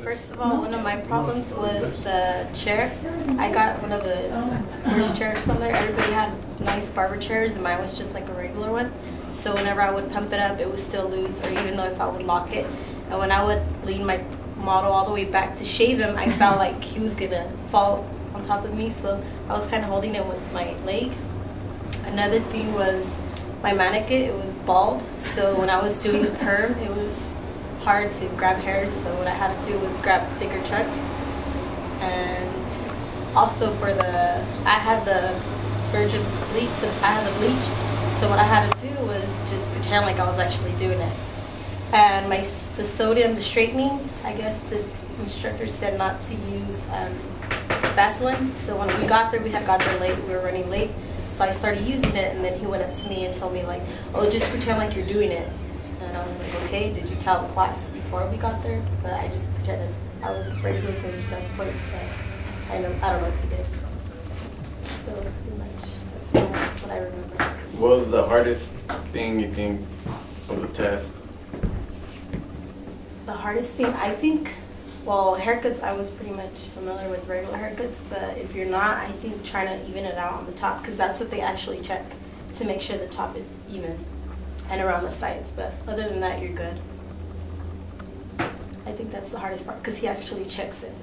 First of all, one of my problems was the chair. I got one of the worst chairs from there. Everybody had nice barber chairs and mine was just like a regular one. So whenever I would pump it up, it would still loose, or even though if I would lock it. And when I would lean my model all the way back to shave him, I felt like he was gonna fall on top of me. So I was kind of holding it with my leg. Another thing was my mannequin, it was bald. So when I was doing the perm, it was hard to grab hairs, so what I had to do was grab thicker chucks. And also for the, I had the virgin bleach, I had the bleach, so what I had to do was just pretend like I was actually doing it. And the sodium, the straightening, I guess the instructor said not to use Vaseline. So when we got there, we had got there late, we were running late, so I started using it, and then he went up to me and told me like, oh, just pretend like you're doing it. And I was like, okay, did you tell the class before we got there? But I just pretended. I was afraid he was going to start pointing to that. I don't know if he did. So pretty much, that's what I remember. What was the hardest thing you think of the test? The hardest thing, I think, well, haircuts, I was pretty much familiar with regular haircuts, but if you're not, I think trying to even it out on the top, because that's what they actually check, to make sure the top is even. And around the sides, but other than that, you're good. I think that's the hardest part, because he actually checks it.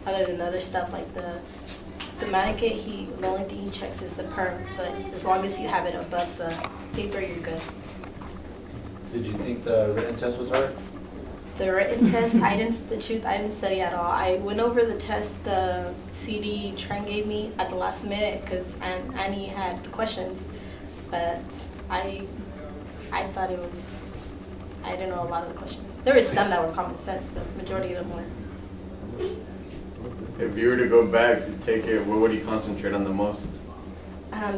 Other than the other stuff like the mannequin, the only thing he checks is the perm, but as long as you have it above the paper, you're good. Did you think the written test was hard? The written test, I didn't study at all. I went over the test the CD Trent gave me at the last minute, because Annie had the questions, but I thought it was, I didn't know a lot of the questions. There were some that were common sense, but the majority of them weren't. If you were to go back to take it, what would you concentrate on the most?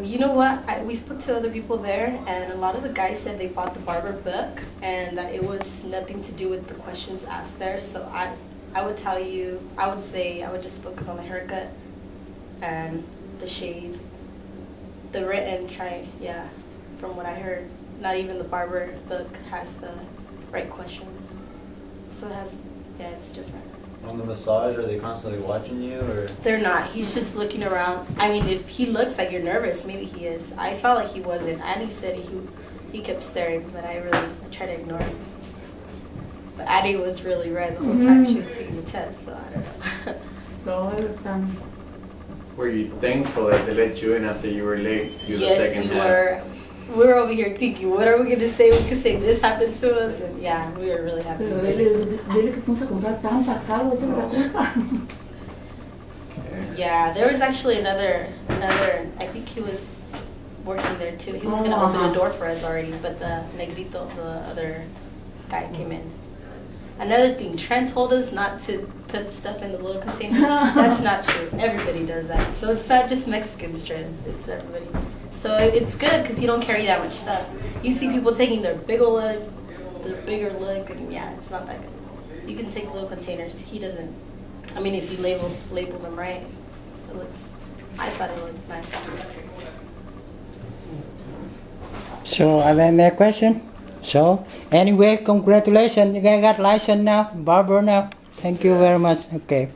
You know what? We spoke to other people there, and a lot of the guys said they bought the barber book, and that it was nothing to do with the questions asked there. So I would tell you, I would say I would just focus on the haircut and the shave. The written, from what I heard. Not even the barber book has the right questions. So it has, it's different. On the massage, are they constantly watching you, or? They're not. He's just looking around. I mean, if he looks like you're nervous, maybe he is. I felt like he wasn't. Addie said he kept staring, but I tried to ignore him. But Addie was really red the whole time she was taking the test, so I don't know. Were you thankful that they let you in after you were late to do the second half? Yes, we were. We were over here thinking, what are we going to say? We could say this happened to us, and yeah, we were really happy. Yeah, there was actually another, I think he was working there too. He was going to open the door for us already, but the negrito, the other guy came in. Another thing, Trent told us not to put stuff in the little containers. That's not true. Everybody does that. So it's not just Mexicans, Trent. It's everybody. So it's good because you don't carry that much stuff. You see people taking their bigger lug, and yeah, it's not that good. You can take little containers. He doesn't. I mean, if you label them right, it looks. I thought it looked nice. So I have another question. So anyway, congratulations, you guys got license now, barber now. Thank you very much. Okay.